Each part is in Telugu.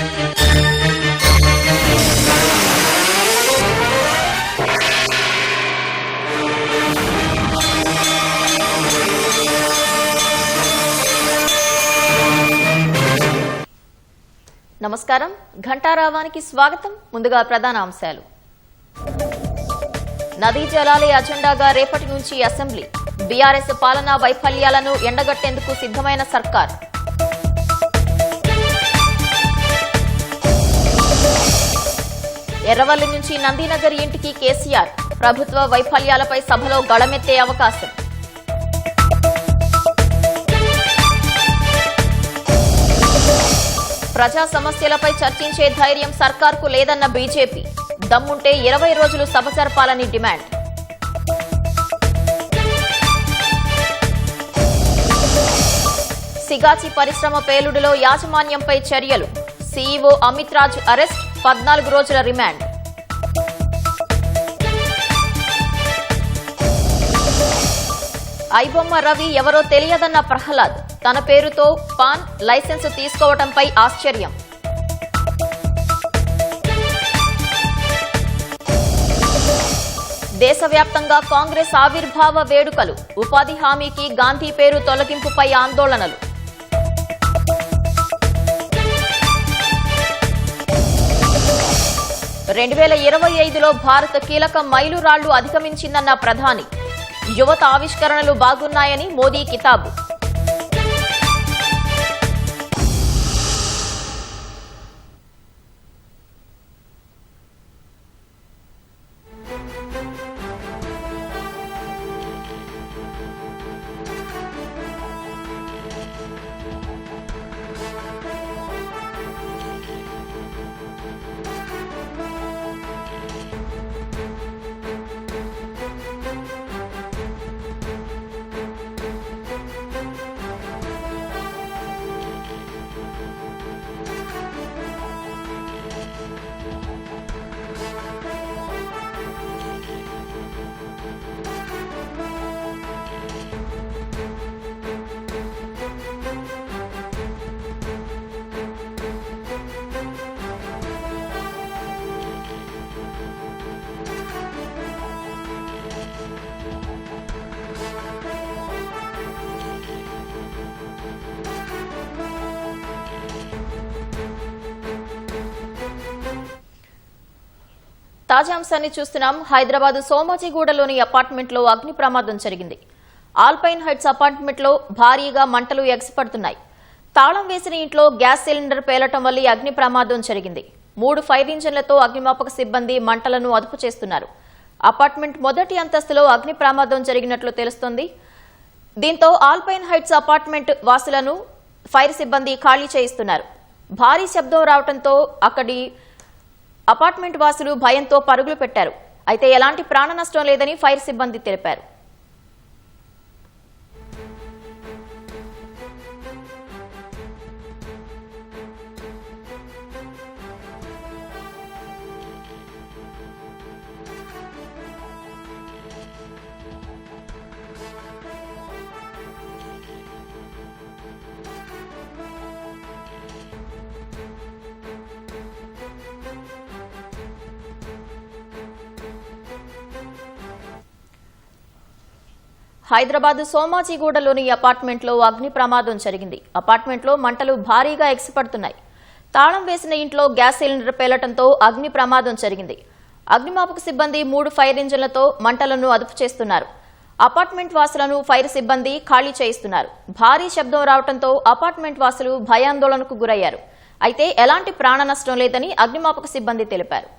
నమస్కారం ఘంటారావానికి స్వాగతం. ముందుగా ప్రధాన అంశాలు. నదీ జలాలే అజెండాగా రేపటి నుంచి అసెంబ్లీ. బీఆర్ఎస్ పాలనా వైఫల్యాలను ఎండగట్టేందుకు సిద్ధమైన సర్కార్. ఎర్రవల్లి నుంచి నందీనగర్ ఇంటికి కేసీఆర్. ప్రభుత్వ వైఫల్యాలపై సభలో గళమెత్తే అవకాశం. ప్రజా సమస్యలపై చర్చించే ధైర్యం సర్కార్కు లేదన్న బీజేపీ. దమ్ముంటే 20 రోజులు సభ జరపాలని డిమాండ్. సిగాచి పరిశ్రమ పేలుడులో యాజమాన్యంపై చర్యలు. సీఈఓ అమిత్ రాజ్ అరెస్ట్, 14 రోజుల రిమాండ్. ఐబొమ్మ రవి ఎవరో తెలియదన్న ప్రహ్లాద్. తన పేరుతో పాన్ లైసెన్స్ తీసుకోవడంపై ఆశ్చర్యం. దేశవ్యాప్తంగా కాంగ్రెస్ ఆవిర్భావ వేడుకలు. ఉపాధి హామీకి గాంధీ పేరు తొలగింపుపై ఆందోళనలు. "2025లో భారత్ కీలక మైలురాళ్లు అధిగమించిందన్న ప్రధాని. యువత ఆవిష్కరణలు బాగున్నాయని మోదీ కితాబు. తాజా అంశాన్ని చూస్తున్నాం. హైదరాబాద్ సోమాజిగూడలోని అపార్ట్మెంట్లో అగ్ని ప్రమాదం జరిగింది. ఆల్పైన్ హైట్స్ అపార్ట్మెంట్లో భారీగా మంటలు ఎగసిపడుతున్నాయి. తాళం వేసిన ఇంట్లో గ్యాస్ సిలిండర్ పేలటం వల్ల అగ్ని ప్రమాదం జరిగింది. 3 ఫైర్ ఇంజన్లతో అగ్నిమాపక సిబ్బంది మంటలను అదుపు చేస్తున్నారు. అపార్ట్మెంట్ మొదటి అంతస్తులో అగ్ని ప్రమాదం జరిగినట్లు తెలుస్తోంది. దీంతో ఆల్పైన్ హైట్స్ అపార్ట్మెంట్ వాసులను ఫైర్ సిబ్బంది ఖాళీ చేయిస్తున్నారు. భారీ శబ్దం రావడంతో అక్కడి అపార్ట్మెంట్ వాసులు భయంతో పరుగులు పెట్టారు. అయితే ఎలాంటి ప్రాణ నష్టం లేదని ఫైర్ సిబ్బంది తెలిపారు. హైదరాబాద్ సోమాజిగూడలోని అపార్ట్మెంట్లో అగ్ని ప్రమాదం జరిగింది. అపార్ట్మెంట్లో మంటలు భారీగా ఎగసిపడుతున్నాయి. తాళం వేసిన ఇంట్లో గ్యాస్ సిలిండర్ పేలటంతో అగ్ని ప్రమాదం జరిగింది. అగ్నిమాపక సిబ్బంది 3 ఫైర్ ఇంజన్లతో మంటలను అదుపు చేస్తున్నారు. అపార్ట్మెంట్ వాసులను ఫైర్ సిబ్బంది ఖాళీ చేయిస్తున్నారు. భారీ శబ్దం రావడంతో అపార్ట్మెంట్ వాసులు భయాందోళనకు గురయ్యారు. అయితే ఎలాంటి ప్రాణ నష్టం లేదని అగ్నిమాపక సిబ్బంది తెలిపారు.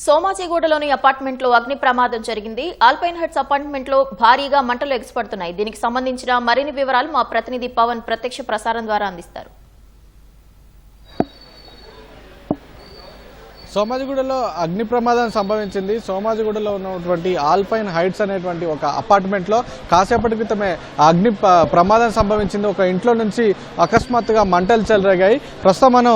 సోమాజిగూడలోని అపార్ట్మెంట్లో అగ్ని ప్రమాదం జరిగింది. ఆల్పైన్ హైట్స్ అపార్ట్మెంట్లో భారీగా మంటలు ఎగసిపడుతున్నాయి. దీనికి సంబంధించిన మరిన్ని వివరాలు మా ప్రతినిధి పవన్ ప్రత్యక్ష ప్రసారం ద్వారా అందిస్తారు. సోమాజిగూడలో అగ్ని ప్రమాదం సంభవించింది. సోమాజిగూడలో ఉన్నటువంటి ఆల్పైన్ హైట్స్ అనేటువంటి ఒక అపార్ట్మెంట్లో కాసేపటి క్రితమే అగ్ని ప్రమాదం సంభవించింది. ఒక ఇంట్లో నుంచి అకస్మాత్తుగా మంటలు చెలరేగాయి. ప్రస్తుతం మనం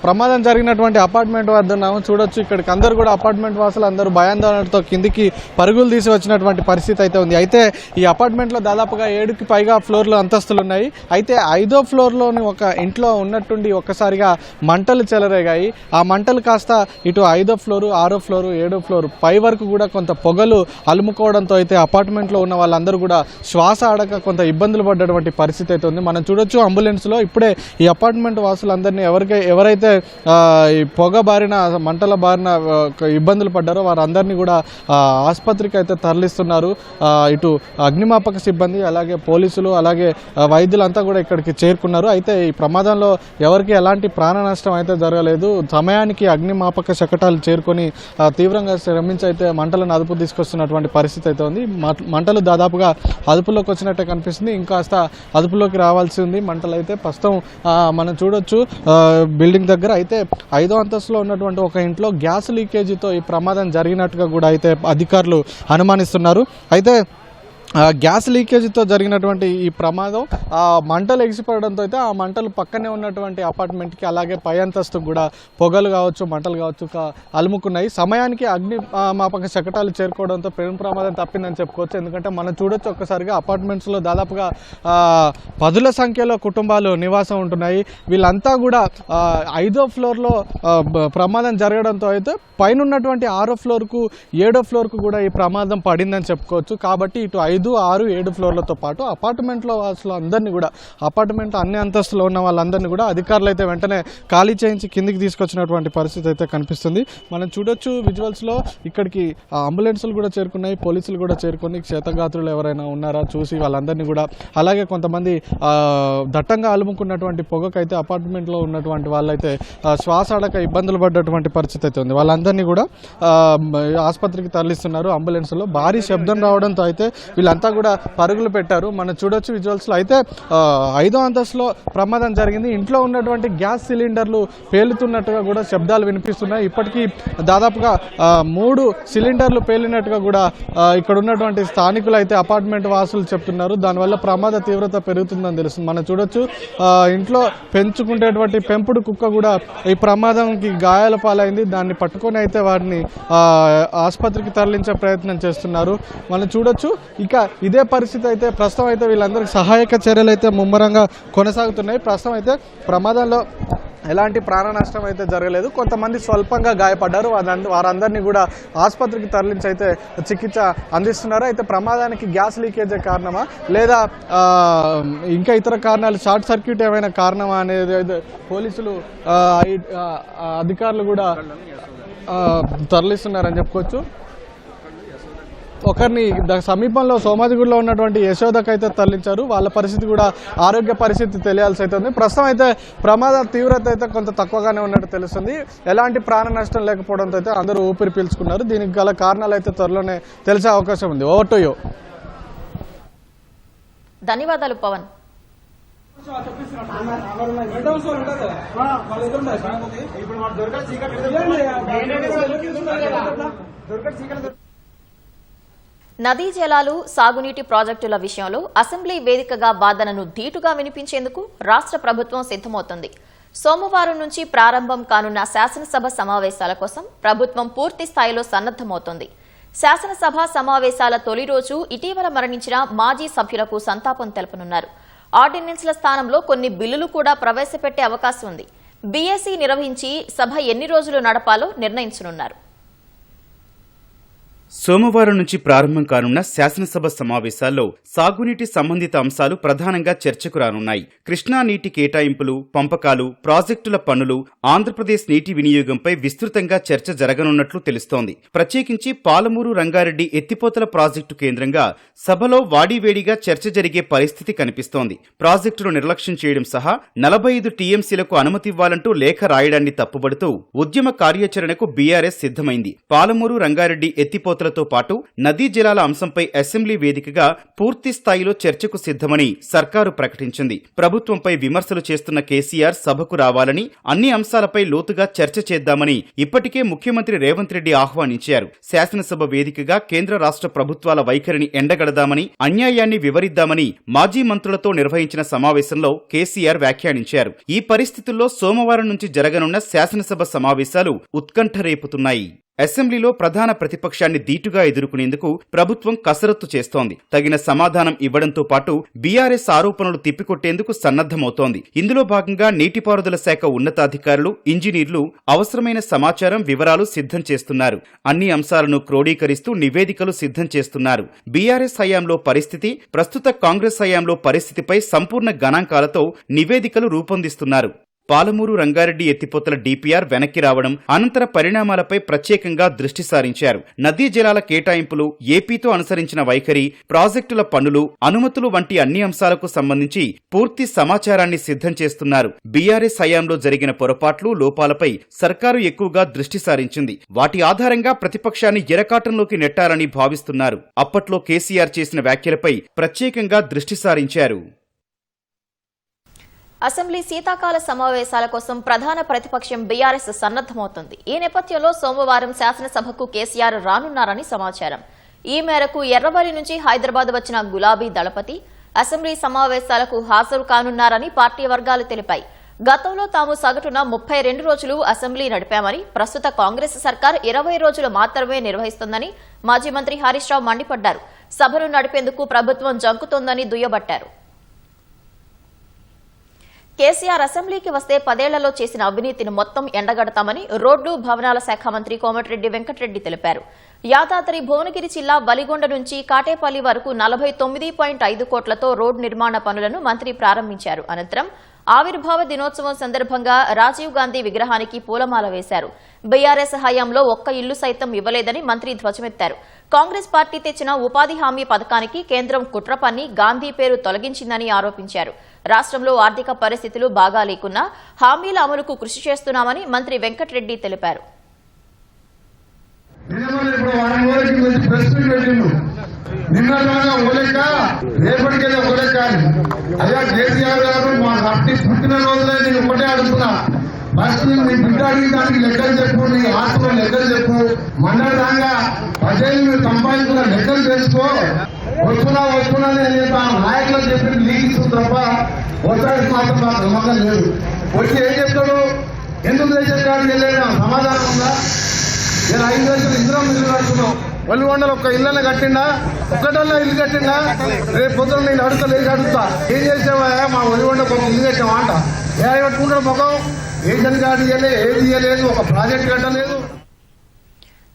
ప్రమాదం జరిగినటువంటి అపార్ట్మెంట్ వద్ద ఉన్నాము. చూడొచ్చు, ఇక్కడికి అందరూ కూడా అపార్ట్మెంట్ వాసులు అందరూ భయాందోళనతో కిందికి పరుగులు తీసి వచ్చినటువంటి పరిస్థితి అయితే ఉంది. అయితే ఈ అపార్ట్మెంట్లో దాదాపుగా 7కి పైగా ఫ్లోర్లు అంతస్తులు ఉన్నాయి. అయితే 5వ ఫ్లోర్లోని ఒక ఇంట్లో ఉన్నట్టుండి ఒక్కసారిగా మంటలు చెలరేగాయి. ఆ మంటలు కాస్త ఇటు 5వ ఫ్లోరు, 6వ ఫ్లోరు, 7వ ఫ్లోరు పై వరకు కూడా కొంత పొగలు అలుముకోవడంతో అయితే అపార్ట్మెంట్లో ఉన్న వాళ్ళందరూ కూడా శ్వాస ఆడక కొంత ఇబ్బందులు పడ్డటువంటి పరిస్థితి అయితే ఉంది. మనం చూడొచ్చు, అంబులెన్స్లో ఇప్పుడే ఈ అపార్ట్మెంట్ వాసులందరినీ ఎవరైతే ఈ పొగ బారిన మంటల బారిన ఇబ్బందులు పడ్డారో వారందరినీ కూడా ఆసుపత్రికి అయితే తరలిస్తున్నారు. ఇటు అగ్నిమాపక సిబ్బంది, అలాగే పోలీసులు, అలాగే వైద్యులంతా కూడా ఇక్కడికి చేరుకున్నారు. అయితే ఈ ప్రమాదంలో ఎవరికి ఎలాంటి ప్రాణ నష్టం అయితే జరగలేదు. సమయానికి అగ్నిమాపక శకటాలు చేరుకొని తీవ్రంగా శ్రమించి అయితే మంటలను అదుపు తీసుకొస్తున్నటువంటి పరిస్థితి అయితే ఉంది. మంటలు దాదాపుగా అదుపులోకి వచ్చినట్టే కనిపిస్తుంది. ఇంకాస్త అదుపులోకి రావాల్సి ఉంది మంటలు అయితే. ప్రస్తుతం మనం చూడొచ్చు, బిల్డింగ్ దగ్గర అయితే 5వ అంతస్తులో ఉన్నటువంటి ఒక ఇంట్లో గ్యాస్ లీకేజీతో ఈ ప్రమాదం జరిగినట్టుగా కూడా అయితే అధికారులు అనుమానిస్తున్నారు. అయితే గ్యాస్ లీకేజీతో జరిగినటువంటి ఈ ప్రమాదం మంటలు ఎగిసిపడడంతో అయితే ఆ మంటలు పక్కనే ఉన్నటువంటి అపార్ట్మెంట్కి, అలాగే పై అంతస్తుకు కూడా పొగలు కావచ్చు, మంటలు కావచ్చు అలుముకున్నాయి. సమయానికి అగ్నిమాపక శకటాలు చేరుకోవడంతో పెను ప్రమాదం తప్పిందని చెప్పుకోవచ్చు. ఎందుకంటే మనం చూడొచ్చు, ఒక్కసారిగా అపార్ట్మెంట్స్లో దాదాపుగా 10ల సంఖ్యలో కుటుంబాలు నివాసం ఉంటున్నాయి. వీళ్ళంతా కూడా 5వ ఫ్లోర్లో ప్రమాదం జరగడంతో అయితే పైన ఉన్నటువంటి 6వ ఫ్లోర్కు, 7వ ఫ్లోర్కు కూడా ఈ ప్రమాదం పడిందని చెప్పుకోవచ్చు. కాబట్టి ఇటు 5, 6, 7 ఫ్లోర్లతో పాటు అపార్ట్మెంట్లో వాసులు అందరినీ కూడా, అపార్ట్మెంట్లో అన్ని అంతస్తులో ఉన్న వాళ్ళందరినీ కూడా అధికారులు అయితే వెంటనే ఖాళీ చేయించి కిందికి తీసుకొచ్చినటువంటి పరిస్థితి అయితే కనిపిస్తుంది. మనం చూడొచ్చు విజువల్స్లో, ఇక్కడికి అంబులెన్సులు కూడా చేరుకున్నాయి, పోలీసులు కూడా చేరుకొని క్షతగాత్రులు ఎవరైనా ఉన్నారా చూసి వాళ్ళందరినీ కూడా, అలాగే కొంతమంది దట్టంగా అలుముకున్నటువంటి పొగకైతే అపార్ట్మెంట్లో ఉన్నటువంటి వాళ్ళైతే శ్వాస ఆడక ఇబ్బందులు పడ్డటువంటి పరిస్థితి అయితే ఉంది. వాళ్ళందరినీ కూడా ఆసుపత్రికి తరలిస్తున్నారు. అంబులెన్స్లో భారీ శబ్దం రావడంతో అయితే వీళ్ళంతా కూడా పరుగులు పెట్టారు. మనం చూడొచ్చు విజువల్స్లో. అయితే 5వ అంతస్తులో ప్రమాదం జరిగింది. ఇంట్లో ఉన్నటువంటి గ్యాస్ సిలిండర్లు పేలుతున్నట్టుగా కూడా శబ్దాలు వినిపిస్తున్నాయి. ఇప్పటికీ దాదాపుగా 3 సిలిండర్లు పేలినట్టుగా కూడా ఇక్కడ ఉన్నటువంటి స్థానికులు అయితే, అపార్ట్మెంట్ వాసులు చెప్తున్నారు. దానివల్ల ప్రమాద తీవ్రత పెరుగుతుందని తెలుస్తుంది. మనం చూడొచ్చు, ఇంట్లో పెంచుకునేటువంటి పెంపుడు కుక్క కూడా ఈ ప్రమాదంకి గాయాల పాలైంది. దాన్ని పట్టుకొని అయితే వాటిని ఆసుపత్రికి తరలించే ప్రయత్నం చేస్తున్నారు. మనం చూడొచ్చు, ఇక ఇదే పరిస్థితి అయితే ప్రస్తుతం అయితే వీళ్ళందరికీ సహాయక చర్యలు అయితే ముమ్మరంగా కొనసాగుతున్నాయి. ప్రస్తుతం అయితే ప్రమాదంలో ఎలాంటి ప్రాణ నష్టం అయితే జరగలేదు. కొంతమంది స్వల్పంగా గాయపడ్డారు. వారందరినీ కూడా ఆసుపత్రికి తరలించి అయితే చికిత్స అందిస్తున్నారు. అయితే ప్రమాదానికి గ్యాస్ లీకేజే కారణమా, లేదా ఇంకా ఇతర కారణాలు, షార్ట్ సర్క్యూట్ ఏమైనా కారణమా అనేది పోలీసులు, అధికారులు కూడా తరలిస్తున్నారని చెప్పుకోవచ్చు. ఒకరిని సమీపంలో సోమాజిగూడలో ఉన్నటువంటి యశోదకు అయితే తరలించారు. వాళ్ళ పరిస్థితి కూడా, ఆరోగ్య పరిస్థితి తెలియాల్సి అయితే ఉంది. ప్రస్తుతం అయితే ప్రమాద తీవ్రత అయితే కొంత తక్కువగానే ఉన్నట్టు తెలుస్తుంది. ఎలాంటి ప్రాణ నష్టం లేకపోవడంతో అయితే అందరూ ఊపిరి పీల్చుకున్నారు. దీనికి గల కారణాలు అయితే త్వరలోనే తెలిసే అవకాశం ఉంది. Over to you. ధన్యవాదాలు పవన్. నదీ జలాలు, సాగునీటి ప్రాజెక్టుల విషయంలో అసెంబ్లీ వేదికగా వాదనను ధీటుగా వినిపించేందుకు రాష్ట్ర ప్రభుత్వం సిద్దమవుతోంది. సోమవారం నుంచి ప్రారంభం కానున్న శాసనసభ సమావేశాల కోసం ప్రభుత్వం పూర్తి స్థాయిలో సన్నద్దమవుతోంది. శాసనసభ సమావేశాల తొలి రోజు ఇటీవల మరణించిన మాజీ సభ్యులకు సంతాపం తెలపనున్నారు. ఆర్డినెన్స్ల స్థానంలో కొన్ని బిల్లులు కూడా ప్రవేశపెట్టే అవకాశం ఉంది. బీఏసీ నిర్వహించి సభ ఎన్ని రోజులు నడపాలో నిర్ణయించనున్నారు. సోమవారం నుంచి ప్రారంభం కానున్న శాసనసభ సమావేశాల్లో సాగునీటి సంబంధిత అంశాలు ప్రధానంగా చర్చకు రానున్నాయి. కృష్ణా నీటి కేటాయింపులు, పంపకాలు, ప్రాజెక్టుల పనులు, ఆంధ్రప్రదేశ్ నీటి వినియోగంపై విస్తృతంగా చర్చ జరగనున్నట్లు తెలుస్తోంది. ప్రత్యేకించి పాలమూరు రంగారెడ్డి ఎత్తిపోతల ప్రాజెక్టు కేంద్రంగా సభలో వాడీవేడిగా చర్చ జరిగే పరిస్థితి కనిపిస్తోంది. ప్రాజెక్టును నిర్లక్ష్యం చేయడం సహా 45 టీఎంసీలకు అనుమతివ్వాలంటూ లేఖ రాయడాన్ని తప్పుబడుతూ ఉద్యమ కార్యాచరణకు బీఆర్ఎస్ సిద్ధమైంది. పాలమూరు రంగారెడ్డి ఎత్తిపోతలతో పాటు నదీ జలాల అంశంపై అసెంబ్లీ వేదికగా పూర్తి స్థాయిలో చర్చకు సిద్ధమని సర్కారు ప్రకటించింది. ప్రభుత్వంపై విమర్శలు చేస్తున్న కేసీఆర్ సభకు రావాలని, అన్ని అంశాలపై లోతుగా చర్చ చేద్దామని ఇప్పటికే ముఖ్యమంత్రి రేవంత్ రెడ్డి ఆహ్వానించారు. శాసనసభ వేదికగా కేంద్ర రాష్ట్ర ప్రభుత్వాల వైఖరిని ఎండగడదామని, అన్యాయాన్ని వివరిద్దామని మాజీ మంత్రులతో నిర్వహించిన సమావేశంలో కేసీఆర్ వ్యాఖ్యానించారు. ఈ పరిస్థితుల్లో సోమవారం నుంచి జరగనున్న శాసనసభ సమావేశాలు ఉత్కంఠ రేపుతున్నాయి. అసెంబ్లీలో ప్రధాన ప్రతిపక్షాన్ని ధీటుగా ఎదుర్కొనేందుకు ప్రభుత్వం కసరత్తు చేస్తోంది. తగిన సమాధానం ఇవ్వడంతో పాటు బీఆర్ఎస్ ఆరోపణలు తిప్పికొట్టేందుకు సన్నద్దమవుతోంది. ఇందులో భాగంగా నీటిపారుదల శాఖ ఉన్నతాధికారులు, ఇంజనీర్లు అవసరమైన సమాచారం, వివరాలు సిద్ధం చేస్తున్నారు. అన్ని అంశాలను క్రోడీకరిస్తూ నివేదికలు సిద్ధం చేస్తున్నారు. బీఆర్ఎస్ హయాంలో పరిస్థితి, ప్రస్తుత కాంగ్రెస్ హయాంలో పరిస్థితిపై సంపూర్ణ గణాంకాలతో నివేదికలు రూపొందిస్తున్నారు. పాలమూరు రంగారెడ్డి ఎత్తిపోతల డీపీఆర్ వెనక్కి రావడం, అనంతర పరిణామాలపై ప్రత్యేకంగా దృష్టి సారించారు. నదీ జలాల కేటాయింపులు, ఏపీతో అనుసరించిన వైఖరి, ప్రాజెక్టుల పనులు, అనుమతులు వంటి అన్ని అంశాలకు సంబంధించి పూర్తి సమాచారాన్ని సిద్ధం చేస్తున్నారు. బీఆర్ఎస్ హయాంలో జరిగిన పొరపాట్లు, లోపాలపై సర్కారు ఎక్కువగా దృష్టి సారించింది. వాటి ఆధారంగా ప్రతిపక్షాన్ని ఎరకాటంలోకి నెట్టాలని భావిస్తున్నారు. అప్పట్లో కేసీఆర్ చేసిన వ్యాఖ్యలపై ప్రత్యేకంగా దృష్టి సారించారు. అసెంబ్లీ శీతాకాల సమావేశాల కోసం ప్రధాన ప్రతిపక్షం బీఆర్ఎస్ సన్నద్దమవుతుంది. ఈ నేపథ్యంలో సోమవారం శాసనసభకు కేసీఆర్ రానున్నారని సమాచారం. ఈ మేరకు ఎర్రవల్లి నుంచి హైదరాబాద్ వచ్చిన గులాబీ దళపతి అసెంబ్లీ సమావేశాలకు హాజరు కానున్నారని పార్టీ వర్గాలు తెలిపాయి. గతంలో తాము సగటున 32 రోజులు అసెంబ్లీ నడిపామని, ప్రస్తుత కాంగ్రెస్ సర్కార్ 20 రోజులు మాత్రమే నిర్వహిస్తోందని మాజీ మంత్రి హరీష్ రావు మండిపడ్డారు. సభను నడిపేందుకు ప్రభుత్వం జంకుతోందని దుయ్యబట్టారు. కేసీఆర్ అసెంబ్లీకి వస్తే 10 ఏళ్లలో చేసిన అవినీతిని మొత్తం ఎండగడతామని రోడ్లు, భవనాల శాఖ మంత్రి కోమటిరెడ్డి వెంకటరెడ్డి తెలిపారు. యాదాద్రి భువనగిరి జిల్లా వలిగొండ నుంచి కాటేపల్లి వరకు 49.5 కోట్లతో రోడ్డు నిర్మాణ పనులను మంత్రి ప్రారంభించారు. అనంతరం ఆవిర్భావ దినోత్సవం సందర్భంగా రాజీవ్ గాంధీ విగ్రహానికి పూలమాల వేశారు. బీఆర్ఎస్ హయాంలో ఒక్క ఇల్లు సైతం ఇవ్వలేదని మంత్రి ధ్వజమెత్తారు. కాంగ్రెస్ పార్టీ తెచ్చిన ఉపాధి హామీ పథకానికి కేంద్రం కుట్ర పన్ని గాంధీ పేరు తొలగించిందని ఆరోపించారు. రాష్ట్రంలో ఆర్థిక పరిస్థితులు బాగా లేకున్నా హామీల అమలుకు కృషి చేస్తున్నామని మంత్రి వెంకటరెడ్డి తెలిపారు. నిన్నలాగా ఓలేక రేపటికెళ్ళి ఓలేక అయ్యా కేసీఆర్ గారు మా పార్టీ పుట్టిన రోజులే నేను ఒకటే అడుగుతున్నా. ఫస్ట్ నీ బిడ్డ అడిగడానికి లెక్కలు చెప్పు, నీ ఆస్తుల లెక్కలు చెప్పు, మండలంగా ప్రజలు మీరు సంపాదించిన లెక్కలు తెలుసుకో. వస్తున్నా నేను నాయకులకు చెప్పి లీక్ ఇస్తుంది తప్ప వచ్చానికి మాత్రం నాకు నమ్మకం లేదు. వచ్చి ఏం చెప్తాడు, ఎందుకు దేశం కాడికి వెళ్ళిన సమాధానం ఉందా? నేను 5 లక్షలు ఇంద్రం ఇల్లు కడుతున్నావు, వల్లిగొండలు ఒక్క ఇళ్ళని కట్టిండా, ఒక్కటల్లా ఇల్లు కట్టిండా? రేపు పొద్దున నేను అడుగుతా ఏం చేసావా, మా వల్లిగొండకు ఒక ఇల్లు కట్టావా అంట. ఏ కట్టుకుంటాడు ముఖం, రేషన్ కార్డు ఇవ్వలేదు, ఏది ఇవ్వలేదు, ఒక ప్రాజెక్ట్ కట్టలేదు.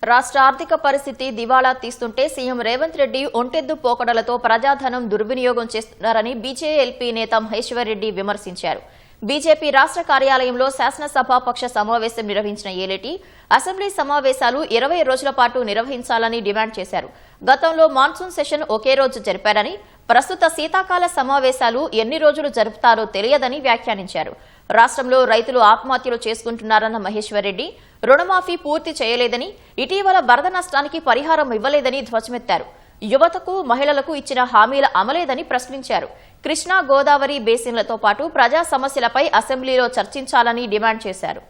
రాష్ట్ర ఆర్థిక పరిస్థితి దివాళా తీస్తుంటే సీఎం రేవంత్ రెడ్డి ఒంటెద్దు పోకడలతో ప్రజాధనం దుర్వినియోగం చేస్తున్నారని బీజేఎల్పీ నేత మహేశ్వర్ రెడ్డి విమర్శించారు. బీజేపీ రాష్ట్ర కార్యాలయంలో శాసనసభాపక్ష సమావేశం నిర్వహించిన ఏలేటి అసెంబ్లీ సమావేశాలు 20 రోజుల పాటు నిర్వహించాలని డిమాండ్ చేశారు. గతంలో మాన్సూన్ సెషన్ ఒకే రోజు జరిపారని, ప్రస్తుత శీతాకాల సమావేశాలు ఎన్ని రోజులు జరుపుతారో తెలియదని వ్యాఖ్యానించారు. రాష్ట్రంలో రైతులు ఆత్మహత్యలు చేసుకుంటున్నారన్న మహేశ్వర్ రెడ్డి రుణమాఫీ పూర్తి చేయలేదని, ఇటీవల వరద నష్టానికి పరిహారం ఇవ్వలేదని ధ్వజమెత్తారు. యువతకు, మహిళలకు ఇచ్చిన హామీల అమలేదని ప్రశ్నించారు. కృష్ణా, గోదావరి బేసిన్లతో పాటు ప్రజా సమస్యలపై అసెంబ్లీలో చర్చించాలని డిమాండ్ చేశారు.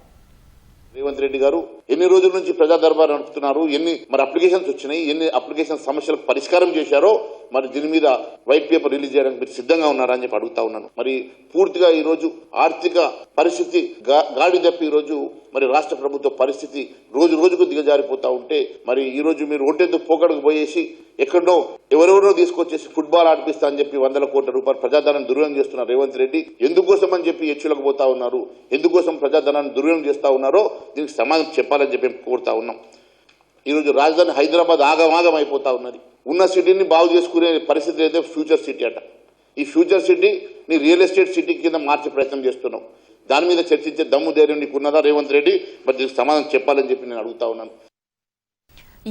రేవంత్ రెడ్డి గారు ఎన్ని రోజుల నుంచి ప్రజా దర్బార్ నడుపుతున్నారు, ఎన్ని అప్లికేషన్స్ వచ్చినాయి, ఎన్ని అప్లికేషన్ సమస్యలకు పరిష్కారం చేశారో మరి దీని మీద వైట్ పేపర్ రిలీజ్ చేయడానికి మీరు సిద్ధంగా ఉన్నారా అని చెప్పి అడుగుతా ఉన్నాను. మరి పూర్తిగా ఈ రోజు ఆర్థిక పరిస్థితి గాడి తప్పి ఈ రోజు మరి రాష్ట్ర ప్రభుత్వ పరిస్థితి రోజు రోజుకు దిగజారిపోతా ఉంటే మరి ఈ రోజు మీరు ఒంటెద్దు పోకడకు పోయేసి ఎక్కడో ఎవరెవరో తీసుకొచ్చేసి ఫుట్బాల్ ఆడిపిస్తా అని చెప్పి 100 కోట్ల రూపాయలు ప్రజాధనాన్ని దుర్వినియోగం చేస్తున్నారు రేవంత్ రెడ్డి. ఎందుకోసం అని చెప్పి హెచ్చులకు పోతా ఉన్నారు, ఎందుకోసం ప్రజాధనాన్ని దుర్వినియోగం చేస్తా ఉన్నారో దీనికి సమాధానం చెప్పాలని చెప్పి కోరుతా ఉన్నాం. ఈరోజు రాజధాని హైదరాబాద్ ఆగమాగం అయిపోతా ఉన్నది. ఉన్న సిటీని బాగు చేసుకునే పరిస్థితి అయితే ఫ్యూచర్ సిటీ అట. ఈ ఫ్యూచర్ సిటీని రియల్ ఎస్టేట్ సిటీ కింద మార్చే ప్రయత్నం చేస్తున్నాం. దాని మీద చర్చించే దమ్ము ధైర్యం నీకు ఉన్నదా రేవంత్ రెడ్డి? మరి దీనికి సమాధానం చెప్పాలని చెప్పి నేను అడుగుతా ఉన్నాను.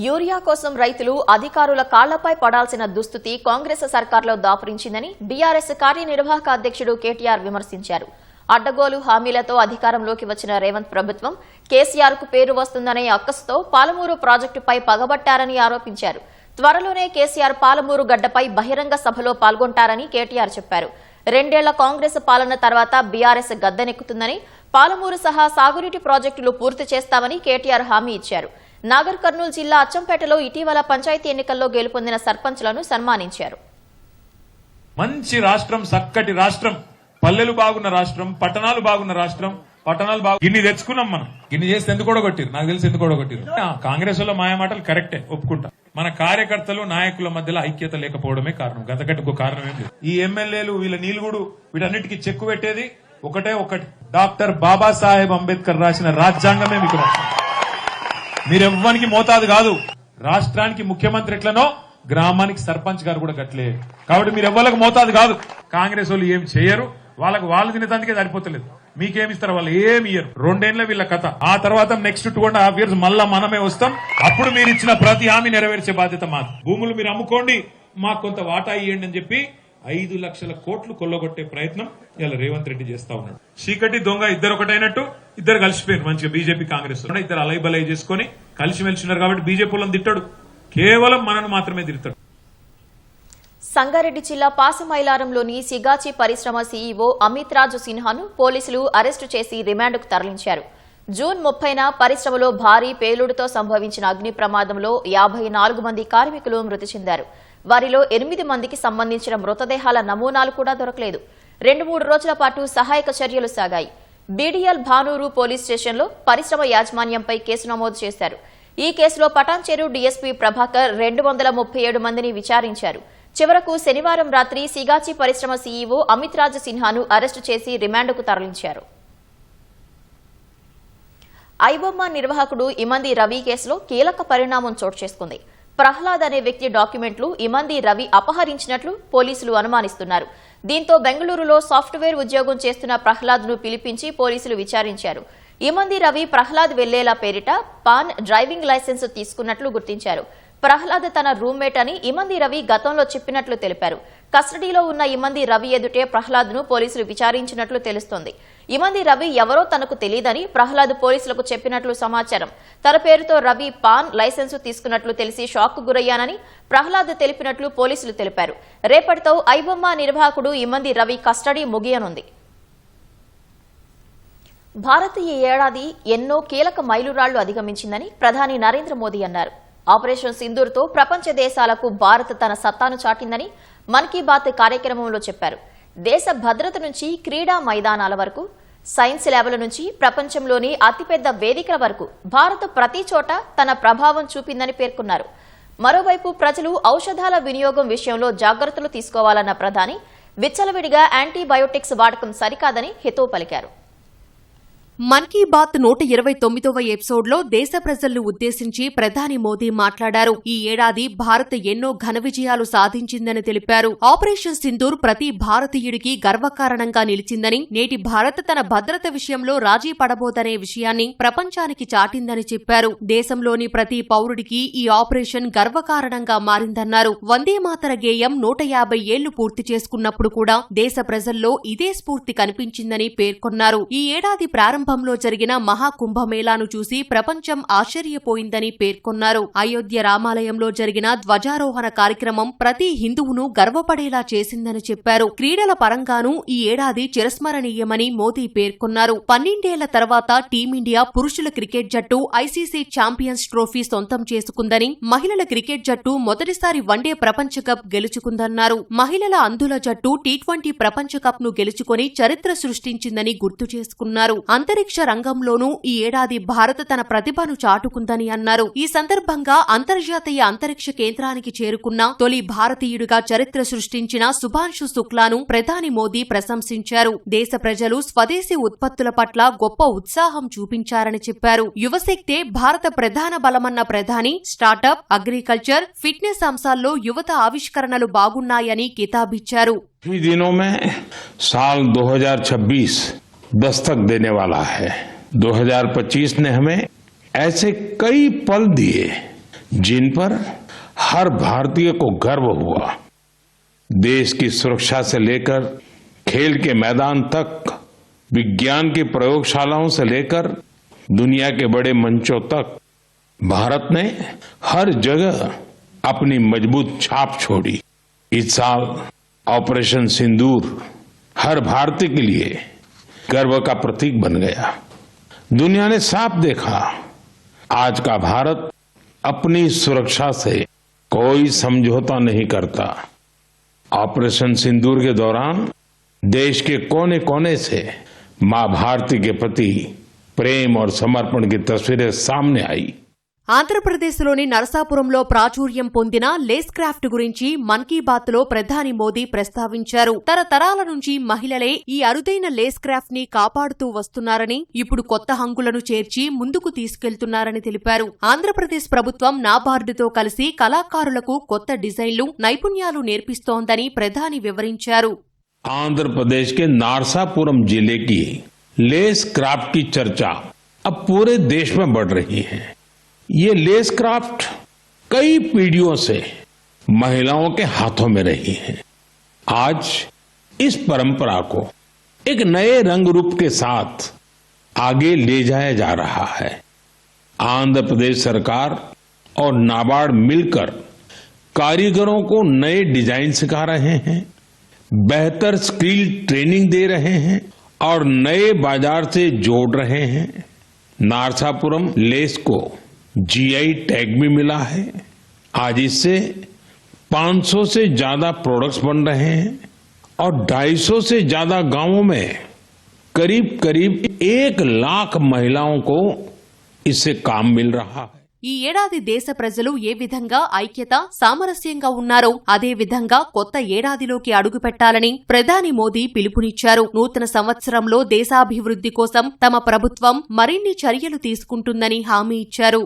యూరియా కోసం రైతులు అధికారుల కాళ్లపై పడాల్సిన దుస్థితి కాంగ్రెస్ సర్కార్లో దాపురించిందని బీఆర్ఎస్ కార్యనిర్వాహక అధ్యక్షుడు కేటీఆర్ విమర్శించారు. అడ్డగోలు హామీలతో అధికారంలోకి వచ్చిన రేవంత్ ప్రభుత్వం కేసీఆర్ కు పేరు వస్తుందనే అక్కసుతో పాలమూరు ప్రాజెక్టుపై పగబట్టారని ఆరోపించారు. త్వరలోనే కేసీఆర్ పాలమూరు గడ్డపై బహిరంగ సభలో పాల్గొంటారని కేటీఆర్ చెప్పారు. 2 ఏళ్ల కాంగ్రెస్ పాలన తర్వాత బీఆర్ఎస్ గద్దెనెక్కుతుందని, పాలమూరు సహా సాగునీటి ప్రాజెక్టులు పూర్తి చేస్తామని కేటీఆర్ హామీ ఇచ్చారు. నాగర్ కర్నూలు జిల్లా అచ్చంపేటలో ఇటీవల పంచాయతీ ఎన్నికల్లో గెలుపొందిన సర్పంచ్లను సన్మానించారు. మంచి రాష్ట్రం, చక్కటి రాష్ట్రం, పల్లెలు బాగున్న రాష్ట్రం, పట్టణాలు బాగున్న రాష్ట్రం. పట్టణాలు బాగు ఇన్ని తెచ్చుకున్నాం మనం. ఇన్ని చేస్తే ఎందుకు ఓడగొట్టిరు? నాకు తెలిసి ఎందుకు ఓడగొట్టిరు. కాంగ్రెస్ లో మాయ మాటలు కరెక్టే, ఒప్పుకుంటా. మన కార్యకర్తలు నాయకుల మధ్యలో ఐక్యత లేకపోవడమే కారణం. గతగట్టి ఇంకో కారణం ఏం లేదు. ఈ ఎమ్మెల్యేలు వీళ్ళ నీలుగుడు వీటన్నిటికీ చెక్కు పెట్టేది ఒకటే ఒకటి, డాక్టర్ బాబాసాహెబ్ అంబేద్కర్ రాసిన రాజ్యాంగమే మీకు రాష్ట్రం. మీరెవ్వనికి మోతాదు కాదు. రాష్ట్రానికి ముఖ్యమంత్రి ఎట్లనో గ్రామానికి సర్పంచ్ గారు కూడా గట్లే. కాబట్టి మీరు ఎవ్వరికి మోతాదు కాదు. కాంగ్రెస్ వాళ్ళు ఏం చేయరు, వాళ్ళకు వాళ్ళు తినేదానికే సరిపోతలేదు. మీకేమిస్తారు? వాళ్ళు ఏమి ఇయ్యరు. 2 ఏళ్ల వీళ్ళ కథ. ఆ తర్వాత నెక్స్ట్ 2.5 years మళ్ళా మనమే వస్తాం. అప్పుడు మీరు ఇచ్చిన ప్రతి హామీ నెరవేర్చే బాధ్యత మాది. భూములు మీరు అమ్ముకోండి, మాకు కొంత వాటా ఇవ్వండి అని చెప్పి 5 లక్షల కోట్లు కొల్లగొట్టే ప్రయత్నం ఇలా రేవంత్ రెడ్డి చేస్తా ఉన్నాడు. చీకటి దొంగ ఇద్దరు ఒకటైనట్టు ఇద్దరు కలిసిపోయారు మంచిగా. బీజేపీ కాంగ్రెస్ ఇద్దరు అలైబలై చేసుకుని కలిసిమెలిసి ఉన్నారు. కాబట్టి బీజేపీలను తిట్టాడు, కేవలం మనను మాత్రమే తిడతాడు. సంగారెడ్డి జిల్లా పాసమైలారంలోని సిగాచి పరిశ్రమ సీఈఓ అమిత్ రాజు సిన్హాను పోలీసులు అరెస్టు చేసి రిమాండ్కు తరలించారు. జూన్ 30న పరిశ్రమలో భారీ పేలుడుతో సంభవించిన అగ్ని ప్రమాదంలో 54 మంది కార్మికులు మృతి చెందారు. వారిలో 8 మందికి సంబంధించిన మృతదేహాల నమూనాలు కూడా దొరకలేదు. 2-3 రోజుల పాటు సహాయక చర్యలు సాగాయి. బీడీఎల్ భానూరు పోలీస్ స్టేషన్లో పరిశ్రమ యాజమాన్యంపై కేసు నమోదు చేశారు. ఈ కేసులో పటాన్చెరు డీఎస్పీ ప్రభాకర్ 237 మందిని విచారించారు. చివరకు శనివారం రాత్రి సిగాచి పరిశ్రమ సీఈఓ అమిత్ రాజ్ సిన్హాను అరెస్టు చేసి రిమాండ్కు తరలించారు. ఐబొమ్మ నిర్వాహకుడు ఇమంది రవి కేసులో కీలక పరిణామం చోటు చేసుకుంది. ప్రహ్లాద్ అనే వ్యక్తి డాక్యుమెంట్లు ఇమంది రవి అపహరించినట్లు పోలీసులు అనుమానిస్తున్నారు. దీంతో బెంగళూరులో సాఫ్ట్వేర్ ఉద్యోగం చేస్తున్న ప్రహ్లాద్ ను పిలిపించి పోలీసులు విచారించారు. ఇమంది రవి ప్రహ్లాద్ వెల్లేలా పేరిట పాన్ డ్రైవింగ్ లైసెన్స్ తీసుకున్నట్లు గుర్తించారు. ప్రహ్లాద్ తన రూమ్మేట్ అని ఇమంది రవి గతంలో చెప్పినట్లు తెలిపారు. కస్టడీలో ఉన్న ఇమంది రవి ఎదుటే ప్రహ్లాద్ ను పోలీసులు విచారించినట్లు తెలుస్తోంది. ఇమంది రవి ఎవరో తనకు తెలియదని ప్రహ్లాద్ పోలీసులకు చెప్పినట్లు సమాచారం. తన పేరుతో రవి పాన్ లైసెన్సు తీసుకున్నట్లు తెలిసి షాక్ కు గురయ్యానని ప్రహ్లాద్ తెలిపినట్లు పోలీసులు తెలిపారు. రేపటితో ఐబొమ్మ నిర్వాహకుడు ఇమంది రవి కస్టడీ ముగియనుంది. భారత్ ఈ ఏడాది ఎన్నో కీలక మైలురాళ్లు అధిగమించిందని ప్రధాని నరేంద్ర మోదీ అన్నారు. ఆపరేషన్ సింధూర్తో ప్రపంచ దేశాలకు భారత్ తన సత్తాను చాటిందని మన్ కీ బాత్ కార్యక్రమంలో చెప్పారు. దేశ భద్రత నుంచి క్రీడా మైదానాల వరకు, సైన్స్ ల్యాబ్ల నుంచి ప్రపంచంలోని అతిపెద్ద వేదికల వరకు భారత్ ప్రతి చోట తన ప్రభావం చూపిందని పేర్కొన్నారు. మరోవైపు ప్రజలు ఔషధాల వినియోగం విషయంలో జాగ్రత్తలు తీసుకోవాలన్న ప్రధాని విచ్చలవిడిగా యాంటీబయోటిక్స్ వాడకం సరికాదని హితవు పలికారు. మన్ కీ బాత్ 129వ ఎపిసోడ్లో దేశ ప్రజలను ఉద్దేశించి ప్రధాని మోదీ మాట్లాడారు. ఈ ఏడాది భారత్ ఎన్నో ఘన విజయాలు సాధించిందని తెలిపారు. ఆపరేషన్ సింధూర్ ప్రతి భారతీయుడికి గర్వకారణంగా నిలిచిందని, నేటి భారత్ తన భద్రత విషయంలో రాజీ పడబోదనే విషయాన్ని ప్రపంచానికి చాటిందని చెప్పారు. దేశంలోని ప్రతి పౌరుడికి ఈ ఆపరేషన్ గర్వకారణంగా మారిందన్నారు. వందే మాతర గేయం 150 ఏళ్లు పూర్తి చేసుకున్నప్పుడు కూడా దేశ ప్రజల్లో ఇదే స్ఫూర్తి కనిపించిందని పేర్కొన్నారు. ఈ ఏడాది ప్రారంభంలో జరిగిన మహాకుంభమేళాను చూసి ప్రపంచం ఆశ్చర్యపోయిందని పేర్కొన్నారు. అయోధ్య రామాలయంలో జరిగిన ధ్వజారోహణ కార్యక్రమం ప్రతి హిందువును గర్వపడేలా చేసిందని చెప్పారు. క్రీడల పరంగానూ ఈ ఏడాది చిరస్మరణీయమని మోదీ పేర్కొన్నారు. 12 ఏళ్ల తర్వాత టీమిండియా పురుషుల క్రికెట్ జట్టు ఐసీసీ ఛాంపియన్స్ ట్రోఫీ సొంతం చేసుకుందని, మహిళల క్రికెట్ జట్టు మొదటిసారి వన్డే ప్రపంచ కప్ గెలుచుకుందన్నారు. మహిళల అంధుల జట్టు T20 ప్రపంచ కప్ ను గెలుచుకొని చరిత్ర సృష్టించిందని గుర్తు చేసుకున్నారు. అంతరిక్ష రంగంలోనూ ఈ ఏడాది భారత్ తన ప్రతిభను చాటుకుందని అన్నారు. ఈ సందర్భంగా అంతర్జాతీయ అంతరిక్ష కేంద్రానికి చేరుకున్న తొలి భారతీయుడిగా చరిత్ర సృష్టించిన శుభాంశు శుక్లాను ప్రధాని మోదీ ప్రశంసించారు. దేశ ప్రజలు స్వదేశీ ఉత్పత్తుల పట్ల గొప్ప ఉత్సాహం చూపించారని చెప్పారు. యువశక్తే భారత ప్రధాన బలమన్న ప్రధాని స్టార్టప్, అగ్రికల్చర్, ఫిట్నెస్ అంశాల్లో యువత ఆవిష్కరణలు బాగున్నాయని కితాబిచ్చారు. कुछ दिनों में साल 2026 दस्तक देने वाला है. 2025 ने हमें ऐसे कई पल दिए जिन पर हर भारतीय को गर्व हुआ. देश की सुरक्षा से लेकर खेल के मैदान तक, विज्ञान की प्रयोगशालाओं से लेकर दुनिया के बड़े मंचों तक भारत ने हर जगह अपनी मजबूत छाप छोड़ी. इस साल ऑपरेशन सिंदूर हर भारतीय के लिए गर्व का प्रतीक बन गया. दुनिया ने साफ देखा आज का भारत अपनी सुरक्षा से कोई समझौता नहीं करता. ऑपरेशन सिंदूर के दौरान देश के कोने कोने से मां भारती के प्रति प्रेम और समर्पण की तस्वीरें सामने आई. ఆంధ్రప్రదేశ్లోని నరసాపురంలో ప్రాచుర్యం పొందిన లేస్ క్రాఫ్ట్ గురించి మన్ కీ బాత్ లో ప్రధాని మోదీ ప్రస్తావించారు. తరతరాల నుంచి మహిళలే ఈ అరుదైన లేస్ క్రాఫ్ట్ ని కాపాడుతూ వస్తున్నారని, ఇప్పుడు కొత్త హంగులను చేర్చి ముందుకు తీసుకెళ్తున్నారని తెలిపారు. ఆంధ్రప్రదేశ్ ప్రభుత్వం నాబార్డుతో కలిసి కళాకారులకు కొత్త డిజైన్లు, నైపుణ్యాలు నేర్పిస్తోందని ప్రధాని వివరించారు. आंध्र के नारसापुरम जिले की लेस क्राफ्ट की चर्चा अब पूरे देश में बढ़ रही है. ये लेस क्राफ्ट कई पीढ़ियों से महिलाओं के हाथों में रही है. आज इस परंपरा को एक नए रंग रूप के साथ आगे ले जाया जा रहा है. आंध्र प्रदेश सरकार और नाबार्ड मिलकर कारीगरों को नए डिजाइन सिखा रहे हैं, बेहतर स्किल ट्रेनिंग दे रहे हैं और नए बाजार से जोड़ रहे हैं. नारसापुरम लेस को जीआई टैग भी मिला है. आज इससे 500 से ज्यादा प्रोडक्ट्स बन रहे हैं और 250 से ज्यादा गांवों में करीब करीब 1 लाख महिलाओं को इससे काम मिल रहा है. ఈ ఏడాది దేశ ప్రజలు ఏ విధంగా ఐక్యత, సామరస్యంగా ఉన్నారో అదే విధంగా కొత్త ఏడాదిలోకి అడుగుపెట్టాలని ప్రధాని మోదీ పిలుపునిచ్చారు. నూతన సంవత్సరంలో దేశాభివృద్ధి కోసం తమ ప్రభుత్వం మరిన్ని చర్యలు తీసుకుంటుందని హామీ ఇచ్చారు.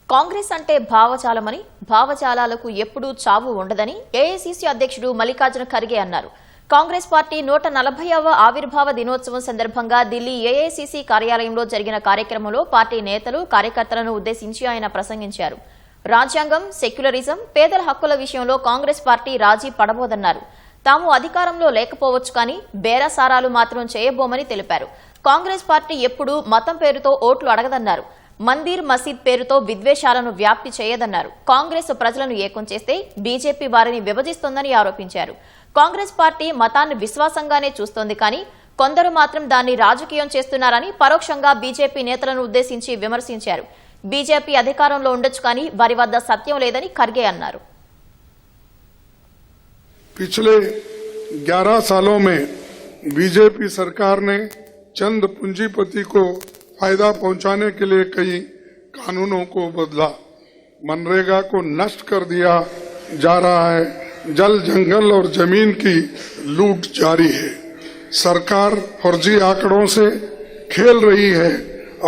కాంగ్రెస్ అంటే భావజాలమని, భావజాలాలకు ఎప్పుడూ చావు ఉండదని ఏఐసీసీ అధ్యక్షుడు మల్లికార్జున ఖర్గే అన్నారు. కాంగ్రెస్ పార్టీ 140వ ఆవిర్భావ దినోత్సవం సందర్భంగా ఢిల్లీ ఏఐసీసీ కార్యాలయంలో జరిగిన కార్యక్రమంలో పార్టీ నేతలు, కార్యకర్తలను ఉద్దేశించి ఆయన ప్రసంగించారు. రాజ్యాంగం, సెక్యులరిజం, పేదల హక్కుల విషయంలో కాంగ్రెస్ పార్టీ రాజీ పడబోదన్నారు. తాము అధికారంలో లేకపోవచ్చు కానీ బేరసారాలు మాత్రం చేయబోమని తెలిపారు. కాంగ్రెస్ పార్టీ ఎప్పుడూ మతం పేరుతో ఓట్లు అడగదన్నారు. మందిర్, మసీద్ పేరుతో విద్వేషాలను వ్యాప్తి చేయదన్నారు. కాంగ్రెస్ ప్రజలను ఏకం చేస్తే బీజేపీ వారిని విభజిస్తోందని ఆరోపించారు. కాంగ్రెస్ పార్టీ మతాన్ని విశ్వాసంగానే చూస్తోంది కానీ కొందరు మాత్రం దాన్ని రాజకీయం చేస్తున్నారని పరోక్షంగా బీజేపీ నేతలను ఉద్దేశించి విమర్శించారు. బీజేపీ అధికారంలో ఉండొచ్చు కానీ వారి వద్ద సత్యం లేదని ఖర్గే అన్నారు. पिछले 11 सालों में बीजेपी सरकार ने चंद पूंजीपति को फायदा पहुंचाने के लिए कई कानूनों को बदला. मनरेगा को नष्ट कर दिया जा रहा है. जल, जंगल और जमीन की लूट जारी है. सरकार फर्जी आंकड़ों से खेल रही है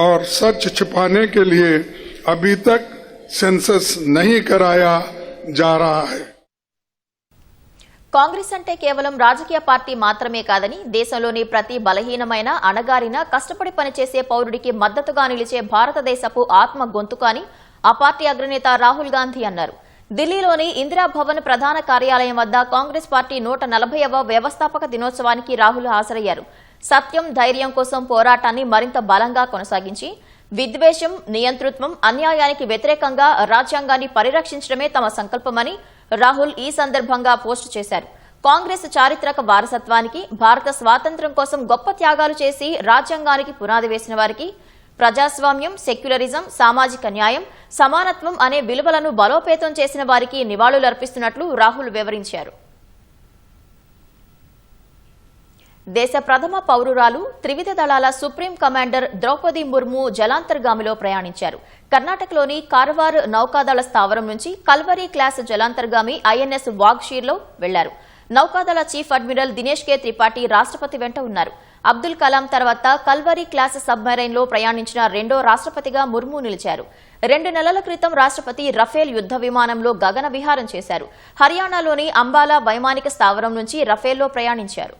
और सच छिपाने के लिए अभी तक सेंसस नहीं कराया जा रहा है. కాంగ్రెస్ అంటే కేవలం రాజకీయ పార్టీ మాత్రమే కాదని, దేశంలోని ప్రతి బలహీనమైన, అణగారిన, కష్టపడి పనిచేసే పౌరుడికి మద్దతుగా నిలిచే భారతదేశపు ఆత్మ గొంతుక అని ఆ పార్టీ అగ్రనేత రాహుల్ గాంధీ అన్నారు. ఢిల్లీలోని ఇందిరాభవన్ ప్రధాన కార్యాలయం వద్ద కాంగ్రెస్ పార్టీ 140వ వ్యవస్థాపక దినోత్సవానికి రాహుల్ హాజరయ్యారు. సత్యం, ధైర్యం కోసం పోరాటాన్ని మరింత బలంగా కొనసాగించి విద్వేషం, నియంతృత్వం, అన్యాయానికి వ్యతిరేకంగా రాజ్యాంగాన్ని పరిరక్షించడమే తమ సంకల్పమని రాహుల్ ఈ సందర్భంగా పోస్టు చేశారు. కాంగ్రెస్ చారిత్రక వారసత్వానికి, భారత స్వాతంత్ర్యం కోసం గొప్ప త్యాగాలు చేసి రాజ్యాంగానికి పునాది వేసిన వారికి, ప్రజాస్వామ్యం, సెక్యులరిజం, సామాజిక న్యాయం, సమానత్వం అనే విలువలను బలోపేతం చేసిన వారికి నివాళులర్పిస్తున్నట్లు రాహుల్ వివరించారు. దేశ ప్రథమ పౌరురాలు త్రివిధ దళాల సుప్రీం కమాండర్ ద్రౌపది ముర్ము జలాంతర్గామిలో ప్రయాణించారు. కర్ణాటకలోని కార్వార్ నౌకాదళ స్థావరం నుంచి కల్వరీ క్లాస్ జలాంతర్గామి ఐఎన్ఎస్ వాగ్షీర్లో వెళ్లారు. నౌకాదళ చీఫ్ అడ్మిరల్ దినేష్ కే త్రిపాఠి రాష్ట్రపతి వెంట ఉన్నారు. అబ్దుల్ కలాం తర్వాత కల్వరీ క్లాస్ సబ్మెరైన్లో ప్రయాణించిన రెండో రాష్ట్రపతిగా ముర్ము నిలిచారు. 2 నెలల క్రితం రాష్ట్రపతి రఫేల్ యుద్ధ విమానంలో గగన విహారం చేశారు. హర్యానాలోని అంబాలా వైమానిక స్థావరం నుంచి రఫేల్లో ప్రయాణించారు.